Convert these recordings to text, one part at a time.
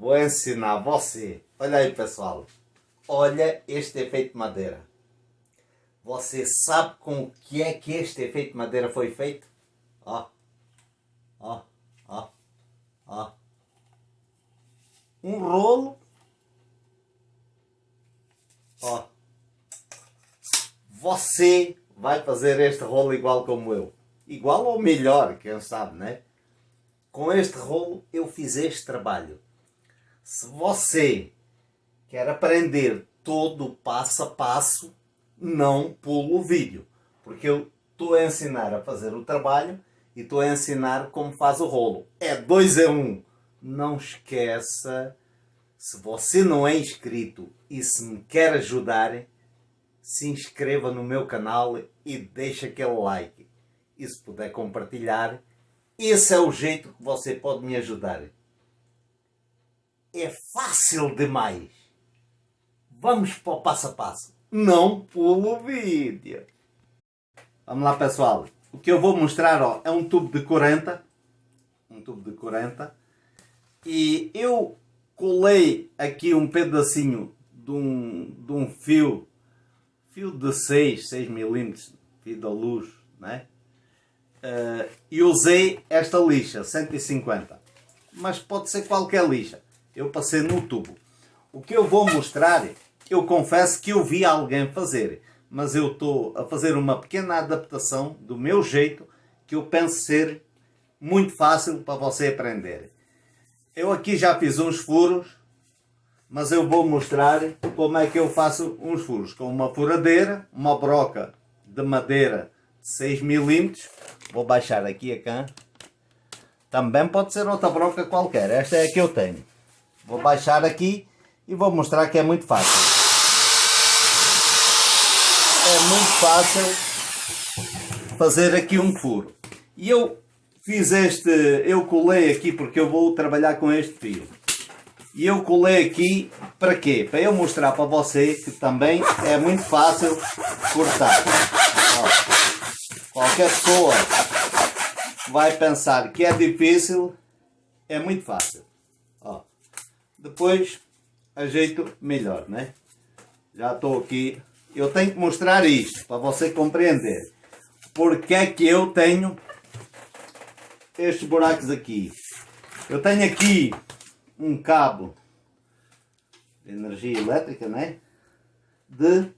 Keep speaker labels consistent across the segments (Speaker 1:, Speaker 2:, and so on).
Speaker 1: vou ensinar você. Olha aí, pessoal. Olha este efeito de madeira. Você sabe com o que é que este efeito de madeira foi feito? Ó. Ó. Ó. Ó. Um rolo. Ó. Você vai fazer este rolo igual como eu. Igual ou melhor, quem sabe, né? Com este rolo eu fiz este trabalho. Se você quer aprender todo o passo a passo, não pula o vídeo. Porque eu estou a ensinar a fazer o trabalho e estou a ensinar como faz o rolo. É 2 em 1. Não esqueça, se você não é inscrito e se me quer ajudar, se inscreva no meu canal e deixe aquele like. E se puder compartilhar, esse é o jeito que você pode me ajudar. É fácil demais. Vamos para o passo a passo. Não pula o vídeo. Vamos lá, pessoal. O que eu vou mostrar, ó, é um tubo de 40. Um tubo de 40. E eu colei aqui um pedacinho de um fio de 6 milímetros, fio da luz, né? E usei esta lixa, 150. Mas pode ser qualquer lixa. Eu passei no tubo. O que eu vou mostrar, eu confesso que eu vi alguém fazer. Mas eu estou a fazer uma pequena adaptação do meu jeito, que eu penso ser muito fácil para você aprender. Eu aqui já fiz uns furos, mas eu vou mostrar como é que eu faço uns furos. Com uma furadeira, uma broca de madeira de 6 milímetros. Vou baixar aqui a can. Também pode ser outra broca qualquer. Esta é a que eu tenho. Vou baixar aqui e vou mostrar que é muito fácil. É muito fácil fazer aqui um furo. E eu fiz eu colei aqui porque eu vou trabalhar com este fio. E eu colei aqui para quê? Para eu mostrar para você que também é muito fácil cortar. Ó, qualquer pessoa vai pensar que é difícil, é muito fácil. Ó, depois ajeito melhor, né? Já estou aqui. Eu tenho que mostrar isto para você compreender. Porque é que eu tenho estes buracos aqui. Eu tenho aqui um cabo de energia elétrica, né? De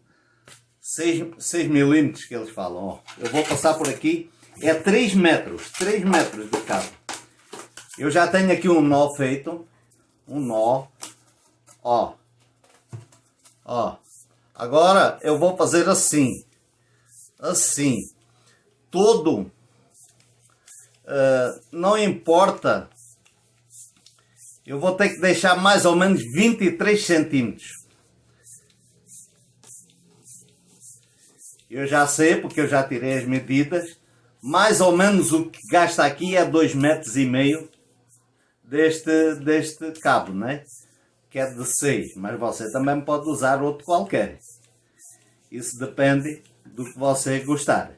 Speaker 1: 6 milímetros que eles falam. Ó, eu vou passar por aqui. É 3 metros de cabo. Eu já tenho aqui um nó feito. Um nó. Ó. Ó. Agora eu vou fazer assim. Assim. Todo. Não importa. Eu vou ter que deixar mais ou menos 23 centímetros. Eu já sei, porque eu já tirei as medidas. Mais ou menos o que gasta aqui é 2,5 metros deste cabo, né? Que é de 6. Mas você também pode usar outro qualquer. Isso depende do que você gostar.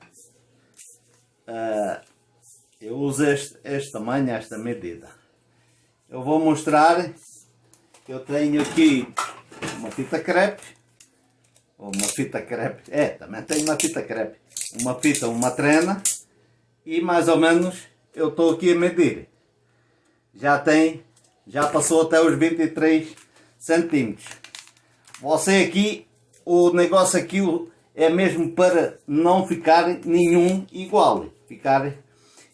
Speaker 1: Eu uso este tamanho, esta medida. Eu vou mostrar que eu tenho aqui uma fita crepe. Ou uma fita crepe. Também tenho uma fita crepe. Uma fita, uma trena. E mais ou menos eu estou aqui a medir. Já passou até os 23 centímetros. Você aqui, o negócio aqui é mesmo para não ficar nenhum igual.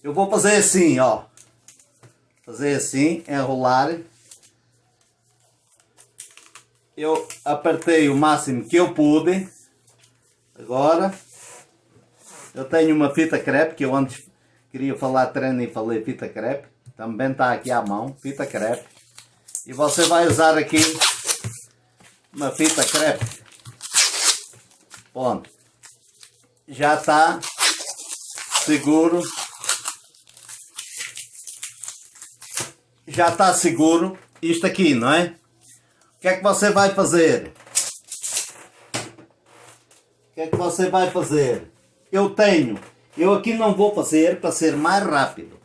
Speaker 1: Eu vou fazer assim, ó. Fazer assim, enrolar. Eu apertei o máximo que eu pude. Agora, eu tenho uma fita crepe, que eu antes queria falar treino e falei fita crepe. Também está aqui à mão, fita crepe. E você vai usar aqui uma fita crepe. Pronto. Já está seguro. Já está seguro isto aqui, não é? O que é que você vai fazer? O que é que você vai fazer? Eu aqui não vou fazer para ser mais rápido.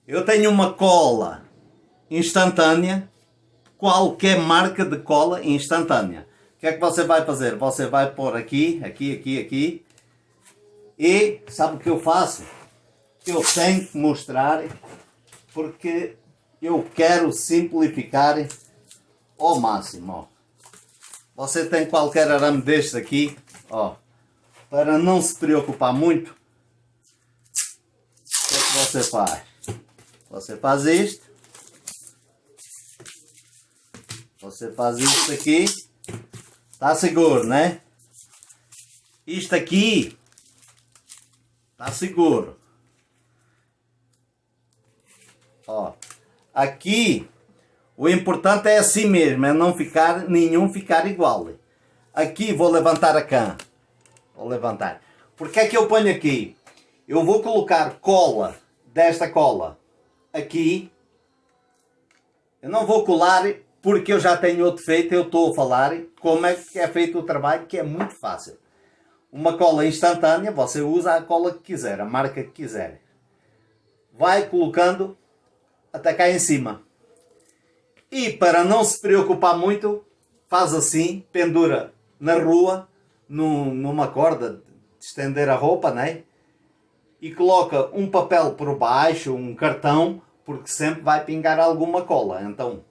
Speaker 1: Eu tenho uma cola instantânea qualquer marca de cola instantânea. O que é que você vai fazer? Você vai pôr aqui, aqui. E sabe o que eu faço? Eu tenho que mostrar porque eu quero simplificar ao máximo. Ó. Você tem qualquer arame deste aqui, ó, para não se preocupar muito. O que é que você faz? Você faz isto. Você faz isto aqui. Está seguro, né? Isto aqui está seguro. Ó, aqui o importante é assim mesmo, é não ficar nenhum ficar igual. Aqui vou levantar a cã. Vou levantar. Porque é que eu ponho aqui? Eu vou colocar cola, desta cola, aqui. Eu não vou colar porque eu já tenho outro feito, eu estou a falar como é que é feito o trabalho, que é muito fácil. Uma cola instantânea, você usa a cola que quiser, a marca que quiser. Vai colocando até cá em cima. E para não se preocupar muito, faz assim, pendura na rua, numa corda de estender a roupa, né? E coloca um papel por baixo, um cartão, porque sempre vai pingar alguma cola. Então,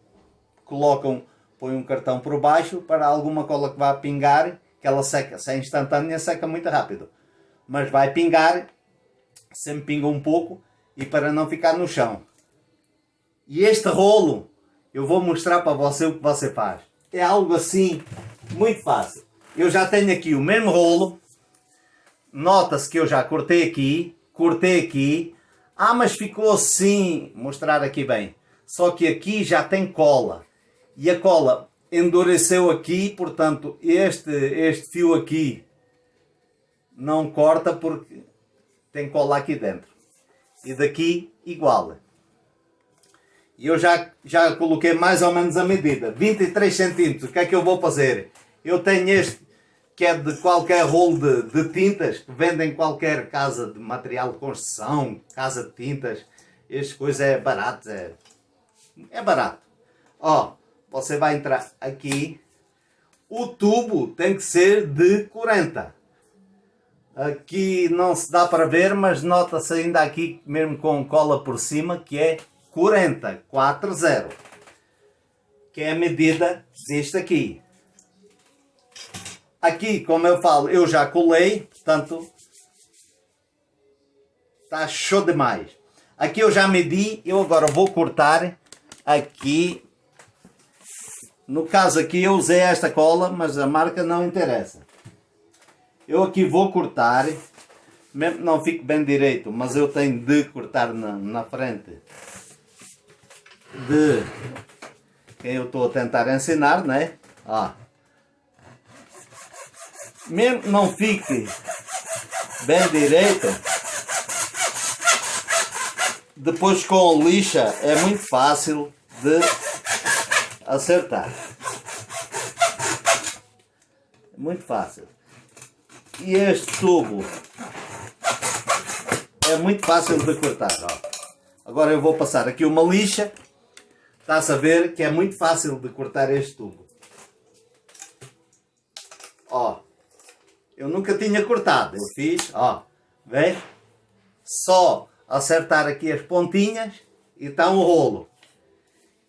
Speaker 1: põe um cartão por baixo para alguma cola que vai pingar, que ela seca, se é instantânea, seca muito rápido. Mas vai pingar, sempre pinga um pouco, e para não ficar no chão. E este rolo, eu vou mostrar para você o que você faz. É algo assim, muito fácil. Eu já tenho aqui o mesmo rolo. Nota-se que eu já cortei aqui. Ah, mas ficou assim, mostrar aqui bem. Só que aqui já tem cola. E a cola endureceu aqui, portanto, este fio aqui não corta porque tem cola aqui dentro. E daqui, igual. E eu já coloquei mais ou menos a medida. 23 centímetros. O que é que eu vou fazer? Eu tenho este, que é de qualquer rolo de tintas, que vendem em qualquer casa de material de construção, casa de tintas. Estas coisas é barato. É barato. Ó, você vai entrar aqui. O tubo tem que ser de 40. Aqui não se dá para ver, mas nota-se ainda aqui, mesmo com cola por cima, que é 40, 40, que é a medida deste aqui. Aqui, como eu falo, eu já colei, portanto, está show demais. Aqui eu já medi, eu agora vou cortar aqui. No caso aqui eu usei esta cola, mas a marca não interessa. Eu aqui vou cortar, mesmo que não fique bem direito, mas eu tenho de cortar na frente de quem eu estou a tentar ensinar, né? Ó. Mesmo que não fique bem direito, depois com lixa é muito fácil de acertar. Muito fácil. E este tubo é muito fácil de cortar. Ó. Agora eu vou passar aqui uma lixa. Está-se a ver que é muito fácil de cortar este tubo. Ó. Eu nunca tinha cortado. Eu fiz, ó. Vê? Só acertar aqui as pontinhas e está um rolo.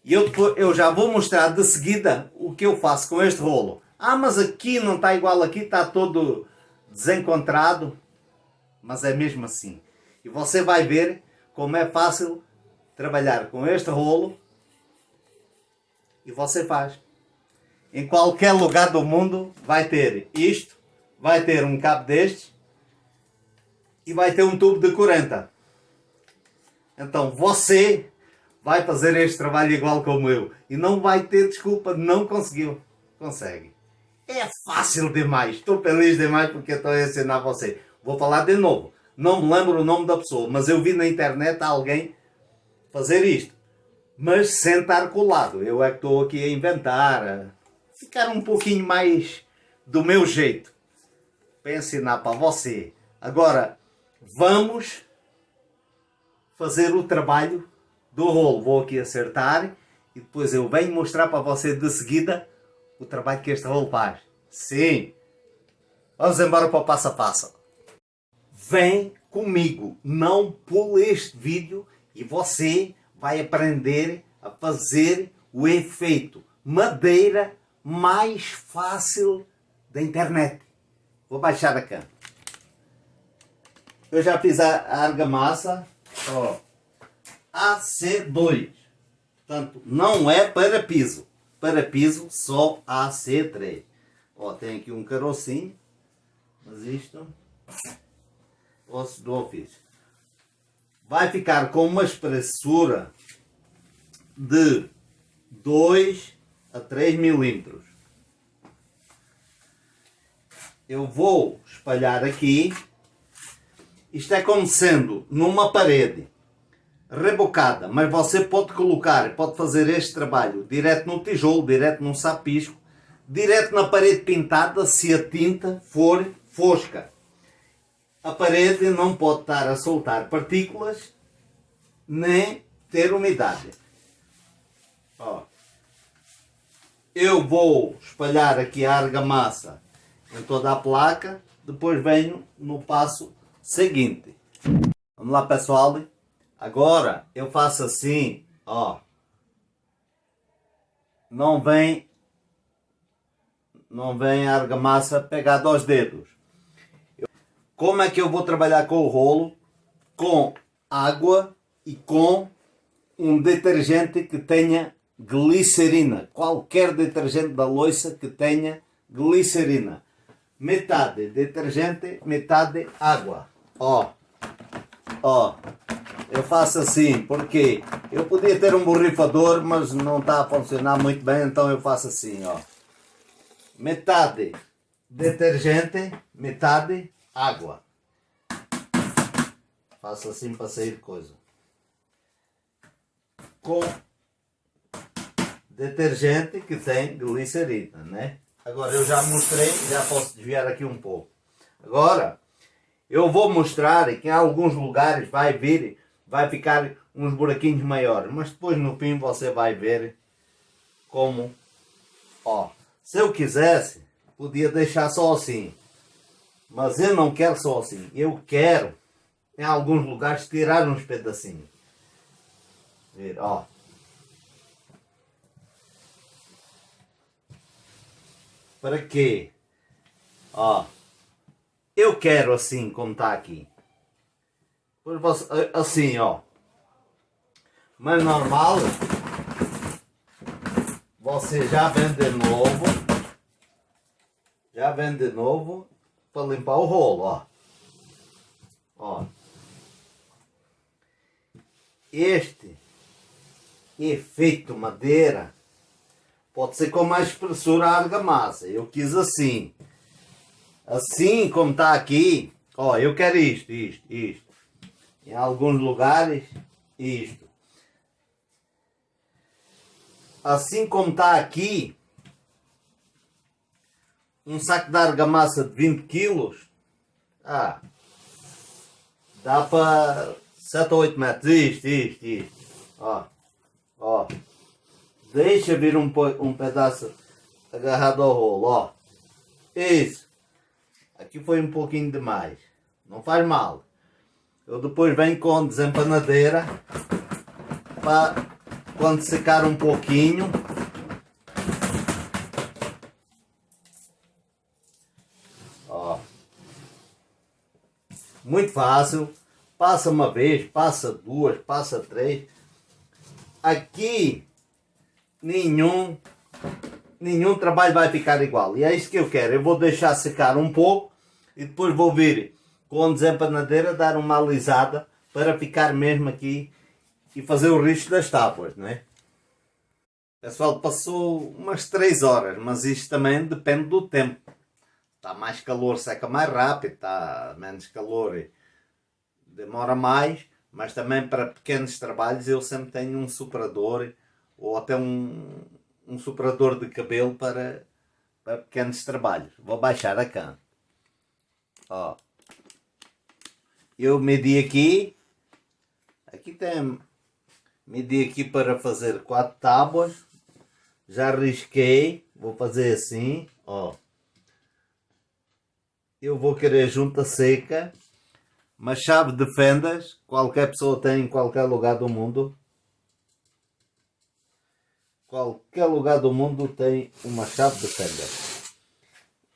Speaker 1: E eu já vou mostrar de seguida o que eu faço com este rolo. Ah, mas aqui não está igual aqui, está todo desencontrado. Mas é mesmo assim. E você vai ver como é fácil trabalhar com este rolo. E você faz. Em qualquer lugar do mundo vai ter isto. Vai ter um cabo destes. E vai ter um tubo de 40. Então você vai fazer este trabalho igual como eu. E não vai ter desculpa, não conseguiu. Consegue. É fácil demais. Estou feliz demais porque estou a ensinar a você. Vou falar de novo. Não me lembro o nome da pessoa, mas eu vi na internet alguém fazer isto. Mas sem estar colado. Eu é que estou aqui a inventar, a ficar um pouquinho mais do meu jeito. Para ensinar para você. Agora, vamos fazer o trabalho do rolo. Vou aqui acertar e e depois eu venho mostrar para você de seguida o trabalho que este rolo faz. Sim! Vamos embora para o passo a passo. Vem comigo, não pule este vídeo e você vai aprender a fazer o efeito madeira mais fácil da internet. Vou baixar a câmera. Eu já fiz a argamassa, ó, AC2. Portanto, não é para piso. Para piso, só AC3. Ó, tem aqui um carocinho, mas isto do ofício. Vai ficar com uma espessura de 2 a 3 milímetros. Eu vou espalhar aqui. Isto é como sendo numa parede rebocada, mas você pode colocar, pode fazer este trabalho direto no tijolo, direto num sapisco, direto na parede pintada, se a tinta for fosca. A parede não pode estar a soltar partículas, nem ter umidade. Ó. Eu vou espalhar aqui a argamassa em toda a placa, depois venho no passo seguinte. Vamos lá, pessoal. Agora eu faço assim, ó. Não vem a argamassa pegada aos dedos. Como é que eu vou trabalhar com o rolo? Com água e com um detergente que tenha glicerina. Qualquer detergente da louça que tenha glicerina. Metade detergente, metade água. Ó, ó, eu faço assim, porque eu podia ter um borrifador, mas não está a funcionar muito bem, então eu faço assim, ó. Metade detergente, metade água. Faço assim para sair coisa. Com detergente que tem glicerina, né? Agora eu já mostrei, já posso desviar aqui um pouco. Agora eu vou mostrar que em alguns lugares vai ficar uns buraquinhos maiores, mas depois no fim você vai ver como, ó. Se eu quisesse, podia deixar só assim, mas eu não quero só assim. Eu quero, em alguns lugares, tirar uns pedacinhos. Ver, ó. Para quê? Ó. Eu quero assim, como está aqui. Assim, ó. Mas normal, você já vem de novo. Já vem de novo para limpar o rolo, ó. Ó. Este efeito madeira pode ser com mais espessura a argamassa. Eu quis assim. Assim como está aqui, ó, eu quero isto. Em alguns lugares, isto. Assim como está aqui, um saco de argamassa de 20 kg, dá para 7 ou 8 metros. Isto. Ó. Deixa vir um pedaço agarrado ao rolo, ó. Isso. Aqui foi um pouquinho demais. Não faz mal. Eu depois venho com desempanadeira para quando secar um pouquinho. Ó. Muito fácil. Passa uma vez, passa duas, passa três. Aqui nenhum trabalho vai ficar igual. E é isso que eu quero. Eu vou deixar secar um pouco e depois vou vir com desempanadeira dar uma alisada para ficar mesmo aqui e fazer o risco das tábuas, né? Pessoal, passou umas 3 horas, mas isto também depende do tempo. Está mais calor, seca mais rápido, está menos calor, demora mais, mas também para pequenos trabalhos eu sempre tenho um soprador ou até um soprador de cabelo para pequenos trabalhos. Vou baixar a cana. Ó. Eu medi aqui tem Medi aqui para fazer 4 tábuas. Já risquei. Vou fazer assim, ó. Eu vou querer junta seca. Uma chave de fendas. Qualquer pessoa tem em qualquer lugar do mundo. Qualquer lugar do mundo tem uma chave de fendas.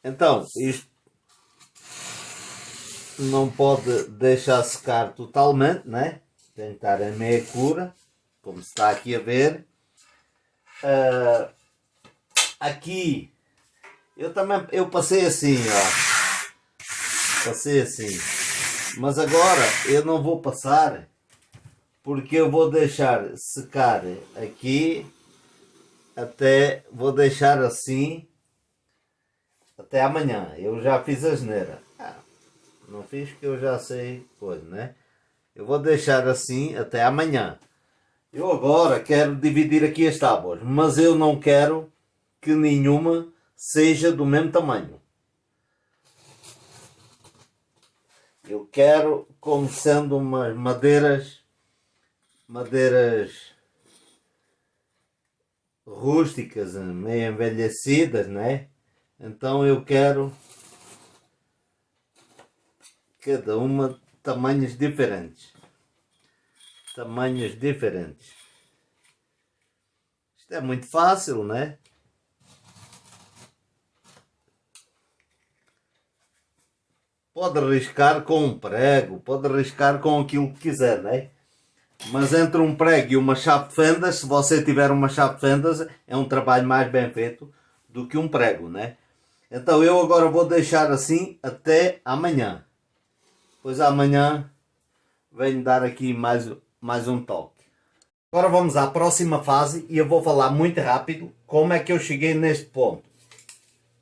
Speaker 1: Então, isto não pode deixar secar totalmente, né? Tem que estar em meia cura, como se está aqui a ver. Aqui eu passei assim, ó. Passei assim. Mas agora eu não vou passar, porque eu vou deixar secar aqui até, vou deixar assim até amanhã. Eu já fiz a asneira. Não fiz que eu já sei coisa, né? Eu vou deixar assim até amanhã. Eu agora quero dividir aqui as tábuas, mas eu não quero que nenhuma seja do mesmo tamanho. Eu quero como sendo umas madeiras rústicas, meio envelhecidas, né? Então eu quero cada uma tamanhos diferentes. Tamanhos diferentes. Isto é muito fácil, né? Pode arriscar com um prego, pode arriscar com aquilo que quiser, né? Mas entre um prego e uma chave de fendas, se você tiver uma chave de fendas, é um trabalho mais bem feito do que um prego, né? Então eu agora vou deixar assim até amanhã. Pois amanhã venho dar aqui mais um toque. Agora vamos à próxima fase e eu vou falar muito rápido como é que eu cheguei neste ponto.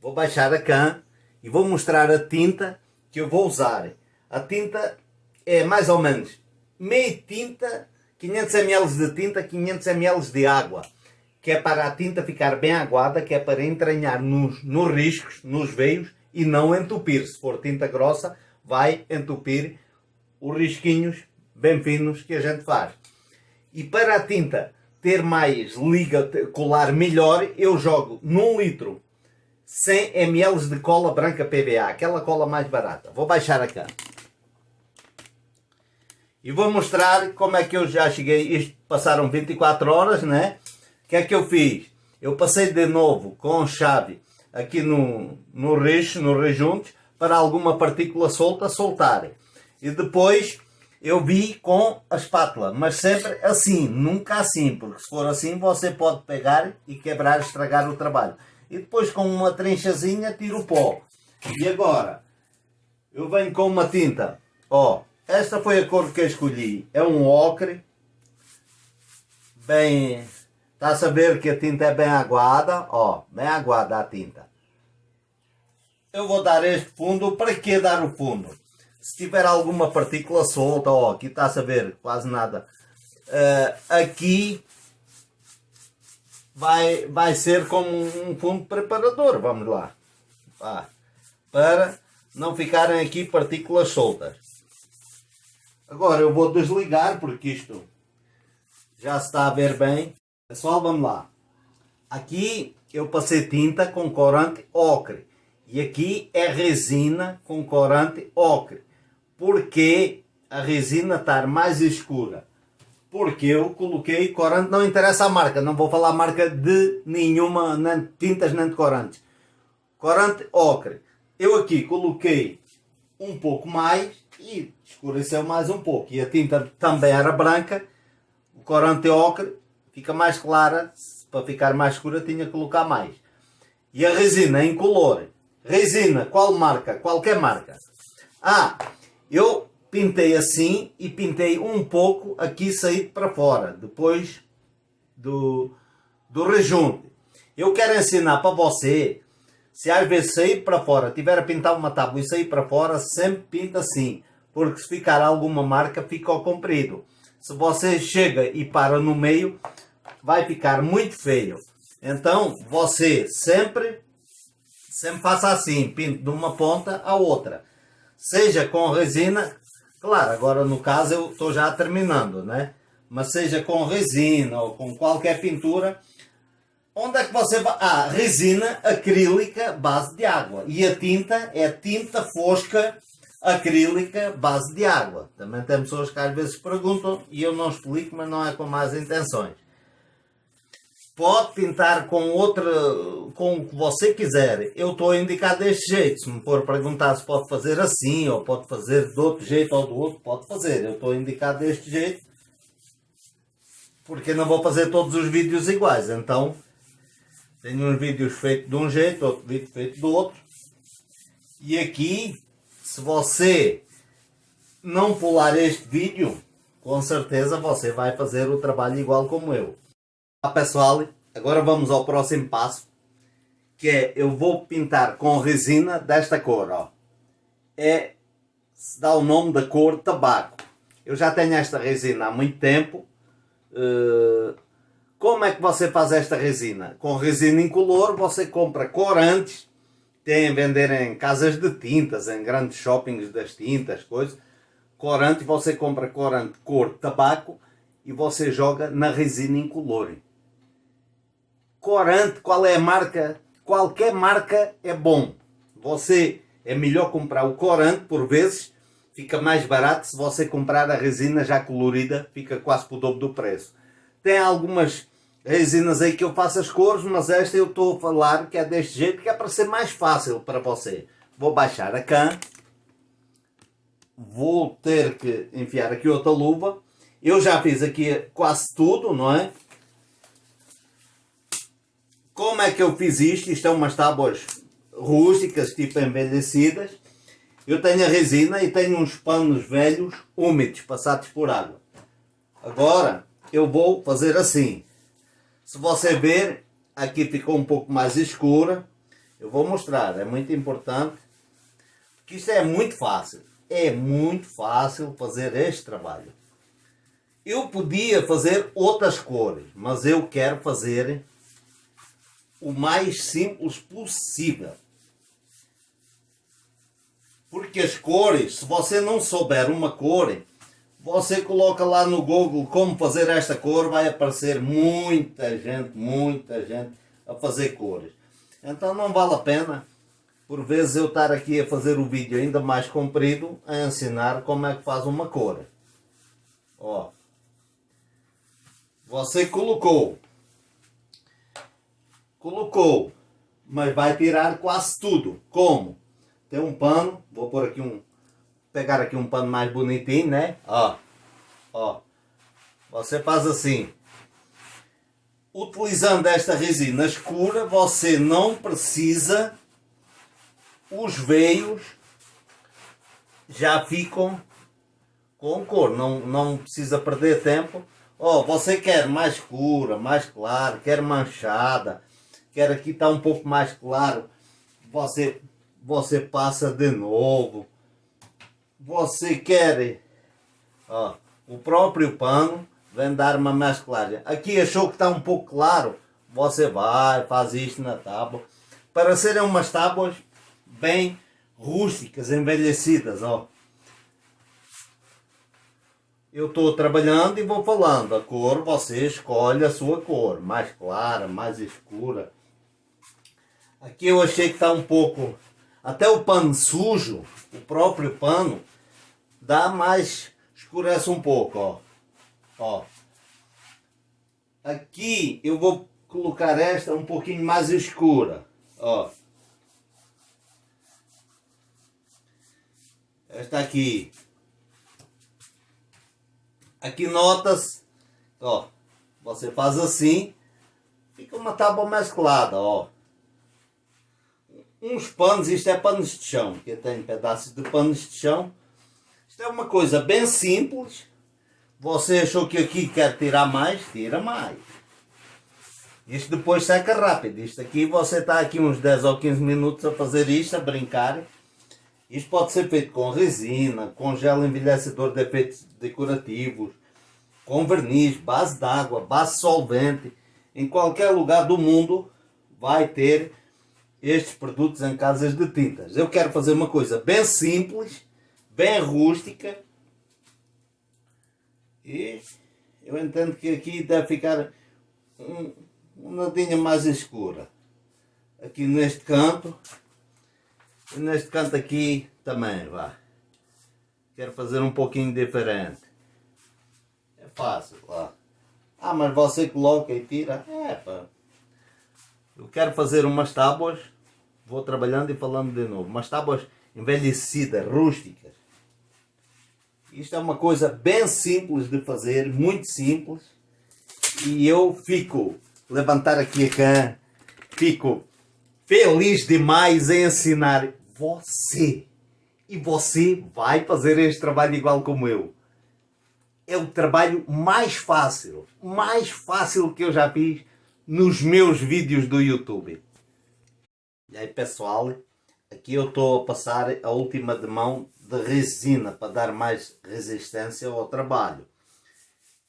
Speaker 1: Vou baixar a cã e vou mostrar a tinta que eu vou usar. A tinta é mais ou menos meia tinta, 500 ml de tinta, 500 ml de água. Que é para a tinta ficar bem aguada, que é para entranhar nos riscos, nos veios e não entupir. Se for tinta grossa, vai entupir os risquinhos bem finos que a gente faz. E para a tinta ter mais liga, colar melhor, eu jogo num litro 100 ml de cola branca PVA, aquela cola mais barata. Vou baixar a cã. E vou mostrar como é que eu já cheguei. Isto passaram 24 horas, né? O que é que eu fiz? Eu passei de novo com chave aqui no rejunte, para alguma partícula solta soltar. E depois eu vi com a espátula, mas sempre assim, nunca assim, porque se for assim você pode pegar e quebrar, estragar o trabalho. E depois com uma trinchazinha tiro o pó. E agora eu venho com uma tinta, ó, esta foi a cor que eu escolhi, é um ocre, bem, está a saber que a tinta é bem aguada, ó, bem aguada a tinta. Eu vou dar este fundo, para que dar o fundo? Se tiver alguma partícula solta, ó, aqui está a saber, quase nada, aqui vai ser como um fundo preparador, vamos lá, para não ficarem aqui partículas soltas. Agora eu vou desligar, porque isto já se está a ver bem. Pessoal, vamos lá. Aqui eu passei tinta com corante ocre. E aqui é resina com corante ocre. Porque a resina está mais escura? Porque eu coloquei corante, não interessa a marca, não vou falar a marca de nenhuma, nem de tintas nem de corantes. Corante ocre. Eu aqui coloquei um pouco mais e escureceu mais um pouco. E a tinta também era branca, o corante ocre fica mais clara, para ficar mais escura tinha que colocar mais. E a resina em color. Resina, qual marca? Qualquer marca. Eu pintei assim e pintei um pouco aqui saído para fora, depois do rejunte. Eu quero ensinar para você, se às vezes sair para fora, tiver a pintar uma tábua e sair para fora, sempre pinta assim, porque se ficar alguma marca fica ao comprido. Se você chega e para no meio, vai ficar muito feio. Então você sempre faça assim, pinte de uma ponta à outra. Seja com resina, claro, agora no caso eu estou já terminando, né? mas seja com resina ou com qualquer pintura, onde é que você vai? Ah, resina acrílica base de água. E a tinta é tinta fosca acrílica base de água. Também tem pessoas que às vezes perguntam e eu não explico, mas não é com más intenções. Pode pintar com outra, com o que você quiser. Eu estou a indicar deste jeito. Se me for perguntar se pode fazer assim, ou pode fazer de outro jeito ou do outro, pode fazer. Eu estou a indicar deste jeito, porque não vou fazer todos os vídeos iguais. Então, tenho uns vídeos feitos de um jeito, outro vídeo feito do outro. E aqui, se você não pular este vídeo, com certeza você vai fazer o trabalho igual como eu. Pessoal, agora vamos ao próximo passo, que é, eu vou pintar com resina desta cor, ó. Se dá o nome da cor tabaco. Eu já tenho esta resina há muito tempo. Como é que você faz esta resina? Com resina incolor, você compra corantes, tem a vender em casas de tintas, em grandes shoppings das tintas, coisas. Corante, você compra corante cor tabaco e você joga na resina incolor. Corante, qual é a marca? Qualquer marca é bom. É melhor comprar o corante, por vezes fica mais barato. Se você comprar a resina já colorida, fica quase por o dobro do preço. Tem algumas resinas aí que eu faço as cores, mas esta eu estou a falar que é deste jeito, que é para ser mais fácil para você. Vou baixar a can. Vou ter que enfiar aqui outra luva. Eu já fiz aqui quase tudo, não é? Como é que eu fiz isto? Isto é umas tábuas rústicas, tipo envelhecidas. Eu tenho a resina e tenho uns panos velhos, úmidos, passados por água. Agora, eu vou fazer assim. Se você ver, aqui ficou um pouco mais escura. Eu vou mostrar, é muito importante. Porque isto é muito fácil. É muito fácil fazer este trabalho. Eu podia fazer outras cores, mas eu quero fazer o mais simples possível. Porque as cores, se você não souber uma cor, você coloca lá no Google como fazer esta cor, vai aparecer muita gente a fazer cores. Então não vale a pena, por vezes, eu estar aqui a fazer o vídeo ainda mais comprido, a ensinar como é que faz uma cor. Ó, você colocou, mas vai tirar quase tudo. Como? Tem um pano, vou pôr aqui pegar aqui um pano mais bonitinho, né? Ó, você faz assim. Utilizando esta resina escura, você não precisa, os veios já ficam com cor, não precisa perder tempo. Ó, você quer mais escura, mais clara, quer manchada, quer aqui tá um pouco mais claro, você passa de novo. Você quer, ó, o próprio pano vem dar uma mais clara. Aqui achou que está um pouco claro, você faz isto na tábua, para serem umas tábuas bem rústicas, envelhecidas, ó. Eu estou trabalhando e vou falando. A cor, você escolhe a sua cor. Mais clara, mais escura. Aqui eu achei que está um pouco... Até o pano sujo, o próprio pano, dá mais... Escurece um pouco, ó. Aqui eu vou colocar esta um pouquinho mais escura. Ó. Esta aqui. Aqui nota-se, ó, você faz assim, fica uma tábua mesclada, ó. Uns panos, isto é panos de chão, que eu tenho pedaços de panos de chão. Isto é uma coisa bem simples. Você achou que aqui quer tirar mais? Tira mais. Isto depois seca rápido. Isto aqui, você está aqui uns 10 ou 15 minutos a fazer isto, a brincar. Isto pode ser feito com resina, com gel envelhecedor de efeitos decorativos, com verniz, base d'água, base solvente. Em qualquer lugar do mundo vai ter estes produtos em casas de tintas. Eu quero fazer uma coisa bem simples, bem rústica. E eu entendo que aqui deve ficar um nadinha mais escura. Aqui neste canto. E neste canto aqui também, vá. Quero fazer um pouquinho diferente. É fácil, lá. Ah, mas você coloca e tira. É, pá. Eu quero fazer umas tábuas. Vou trabalhando e falando de novo. Umas tábuas envelhecidas, rústicas. Isto é uma coisa bem simples de fazer, muito simples. E eu fico, levantar aqui a cã, fico feliz demais em ensinar você. E você vai fazer este trabalho igual como eu. É o trabalho mais fácil que eu já fiz nos meus vídeos do YouTube. E aí pessoal, aqui eu estou a passar a última de mão de resina para dar mais resistência ao trabalho.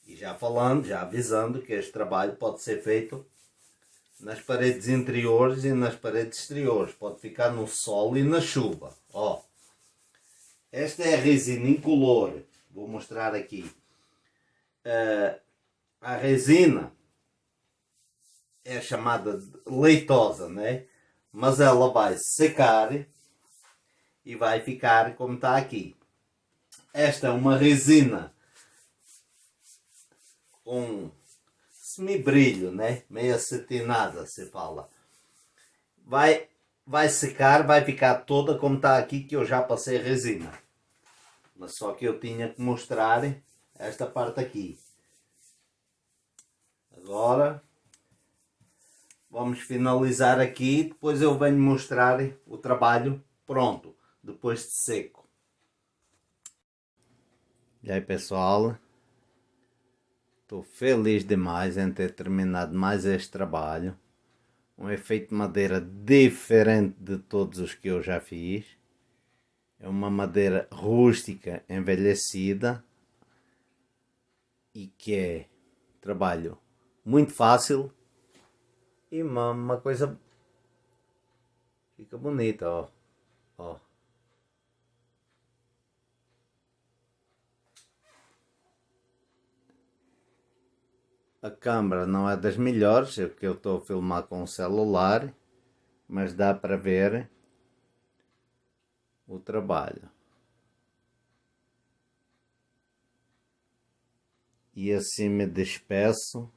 Speaker 1: E já falando, já avisando que este trabalho pode ser feito nas paredes interiores e nas paredes exteriores. Pode ficar no sol e na chuva. Ó, esta é a resina incolor. Vou mostrar aqui. A resina é chamada leitosa, né? Mas ela vai secar e vai ficar como está aqui. Esta é uma resina com semibrilho, né? Meio acetinada, se fala. Vai secar, vai ficar toda como está aqui, que eu já passei a resina. Mas só que eu tinha que mostrar esta parte aqui. Agora vamos finalizar aqui, depois eu venho mostrar o trabalho pronto, depois de seco. E aí pessoal, estou feliz demais em ter terminado mais este trabalho. Um efeito de madeira diferente de todos os que eu já fiz. É uma madeira rústica, envelhecida. E que é trabalho muito fácil. E uma coisa fica bonita, ó. Ó. A câmera não é das melhores, é porque eu estou a filmar com o celular, mas dá para ver o trabalho. E assim me despeço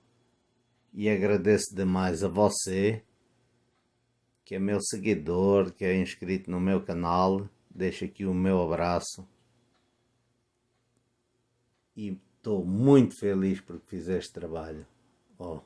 Speaker 1: e agradeço demais a você, que é meu seguidor, que é inscrito no meu canal. Deixo aqui o meu abraço. E estou muito feliz porque fiz este trabalho. Oh.